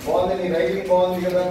బాగుంది, నీ రైటింగ్ బాగుంది కదా.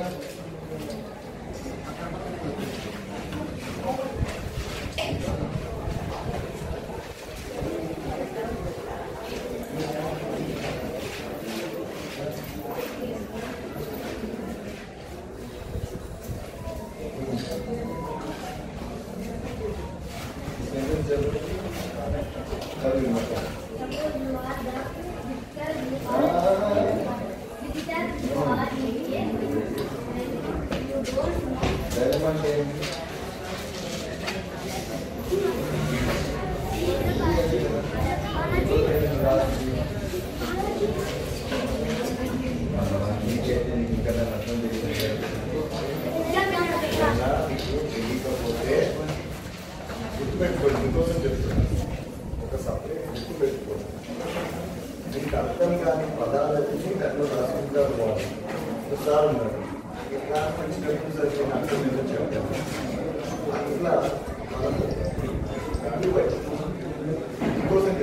మీకు అర్థం కాని పదాలన్నీ దాంట్లో రాసుకుంటారు వాళ్ళు సార్ ఉన్నారు ఇట్లా మంచి కనిపించాల్సిన అర్థం ఏదో చెప్తాను. అట్లా మనము ఇంకోసం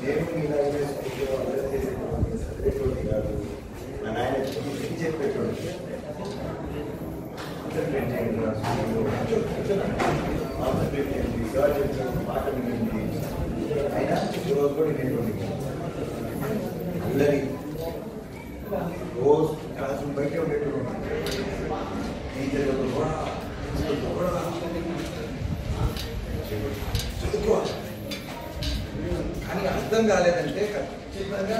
దేవుని ఇలా చేసుకుంటే వాళ్ళే చేసేటువంటి కాదు. మన ఆయన చెప్పేటువంటి మాట వినండి అయినా రోజు కూడా వినేటువంటి అందరి రోజు క్లాసు బయట ఉండేటువంటి చదువుకోవాలి. కానీ అర్థం కాలేదంటే ఖచ్చితంగా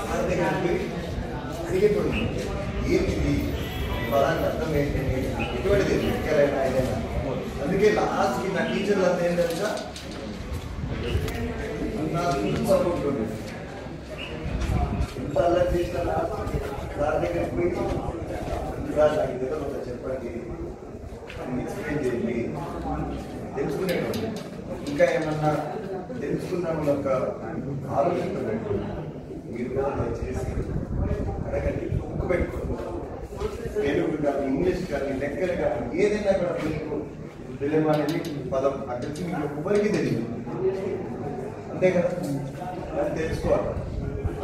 వాళ్ళ దగ్గర పోయి అడిగేటువంటి ఏంటిది పదానికి అర్థం ఏంటంటే ఎటువంటిది ఎక్కడైనా ఏదైనా. అందుకే లాస్ట్కి నా టీచర్లు అంతా ఏంటంటే చదువుకుంటుంది ఇంత అల్లరి చేసిన సార్ దగ్గరికి పోయి సార్ నాకు ఇదే చెప్పండి ఎక్స్ప్లెయిన్ చేయండి తెలుసుకునేటువంటి ఇంకా ఏమన్నా తెలుసుకున్నాము ఒక ఆలోచన పెట్టు. మీరు కూడా దయచేసి అడగండి, బుక్ పెట్టుకోండి. తెలుగు కానీ ఇంగ్లీష్ కానీ లెక్కలు కానీ ఏదైనా కూడా మీకు తెలియదు అనేది పదం నాకు తెలిసి మీకు ఎవరికి తెలియదు. అంతే కదా, అది తెలుసుకోవాలి.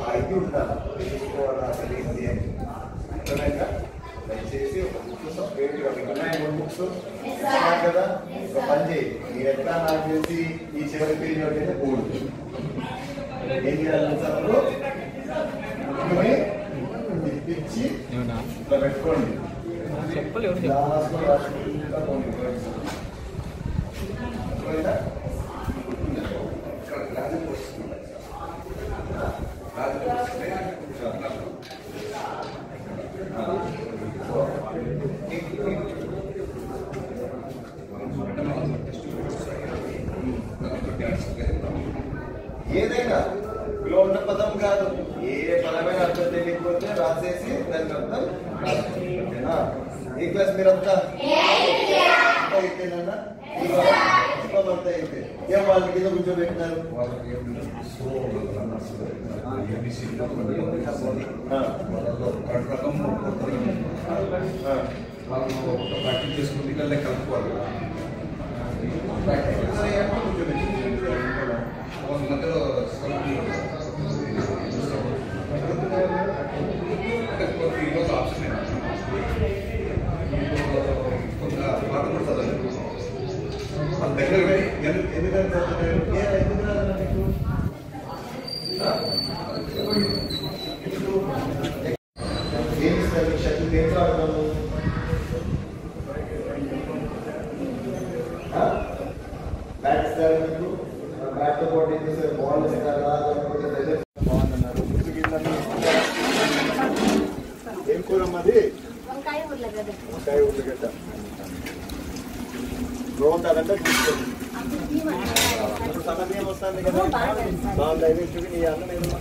ఆ ఇది ఉండాలి, తెలుసుకోవాలి అసలు ఏంటి అని. అర్థమైనా దయచేసి ఒక బుక్ సపరేట్గా మీకు బుక్స్ కదా ఒక పని చేయి. మీరు ఎట్లా నాకు చేసి ఈ చివరి పేజీలో అయితే పోదు ఏం చేయాలి సార్లు ఇప్పించి ఇట్లా పెట్టుకోండి. ఏదైనా ఇలా ఉన్న పదం కాదు, ఏ పదమైన అర్థం తెలియకపోతే రాసేసి దానికి అర్థం. ఏ క్లాస్ మీరంతా అయితేనన్నా అంతా అయితే ఏం వాళ్ళ కింద కూర్చోబెట్టినారు. ప్రాక్టీస్ చేసుకుని కలుపుకోవాలి. మధ్యలో ఈరోజు ఆప్షన్ కొంత పాట కూడా చదవాలి. మన దగ్గర ఎందుకంటే ఏమి ఇస్తారు శక్తి దేంట్లో ఆడతాము. బ్యాట్ ఇస్తారు మీకు, బ్యాట్తో పాటు ఏం చేస్తారు, బాల్ ఇస్తారా లేకపోతే బాగుందన్నారు. ఏం కూరమ్మది? వంకాయ ఉర్లగడ్డ. బాగుంటుందంటే తీసుకోండి. ఇప్పుడు సమయం వస్తుంది కదా, బాగుంది. అయితే చూపి నీ అన్నం ఏదమ్మా.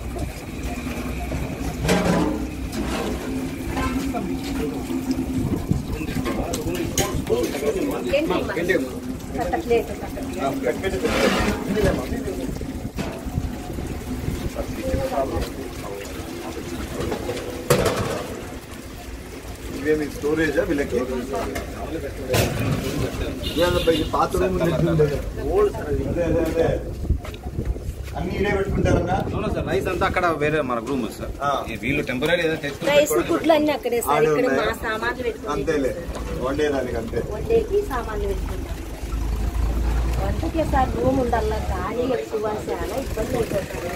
ఇవేమి స్టోరేజా వీళ్ళకి? పాత రూమ్ అన్ని ఇడే పెట్టుకుంటారన్నా? అవునా సార్, రైస్ అంతా అక్కడ వేరే మన రూమ్ సార్. వీళ్ళు టెంపరీ ఏదో రైస్ కుట్లు అన్ని అక్కడే సార్. ఇక్కడ మా సామాన్లు పెట్టుకుంటాం. అంతేలే, వండేదానికి అంతే. వండేకి సామాన్లు పెట్టుకుంటాం. వంటకే సార్ రూమ్ ఉండాలా, గాలి ఎక్కువ చాలా ఇబ్బంది అయిపోతుంది.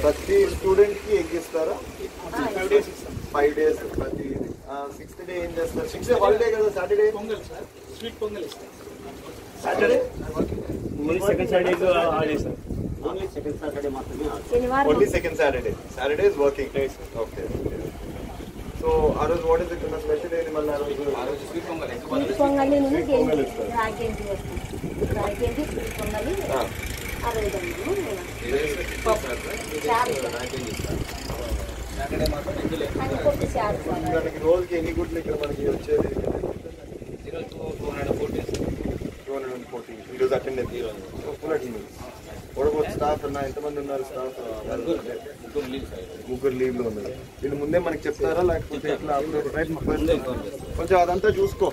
ప్రతి స్టూడెంట్ కి ఎగ్ ఇస్తారా? 5 days ప్రతి 6th డే ఏం చేస్తారు? 6th డే హాలిడే కదా, Saturday Pongal sir, sweet Pongal ఇస్తారు. Saturday second Saturday holiday sir. Only second Saturday మాత్రమే. శనివారం only second Saturday. Saturday is working. Okay. So ఆ రోజు వాట్ ఇస్ ఇక్కడ స్పెషల్ ఏంటి మళ్ళీ ఆ రోజు? స్వీట్ పొంగల్, స్వీట్ పొంగలి రాగేంటి రాగేంటి స్వీట్ పొంగలి 60 దానికి రోజుకి ఎన్ని గుడ్లు ఇక్కడ మనకి వచ్చేది? 240. ఈరోజు అటెండ్ అయింది. Full attendance. ఓడబోతు స్టాఫ్ అన్న ఎంతమంది ఉన్నారు? స్టాఫ్ ముగ్గురు లీవ్ లో ఉన్నారు. వీళ్ళు ముందే మనకి చెప్తారా లేకపోతే ఎట్లా? కొంచెం అదంతా చూసుకో.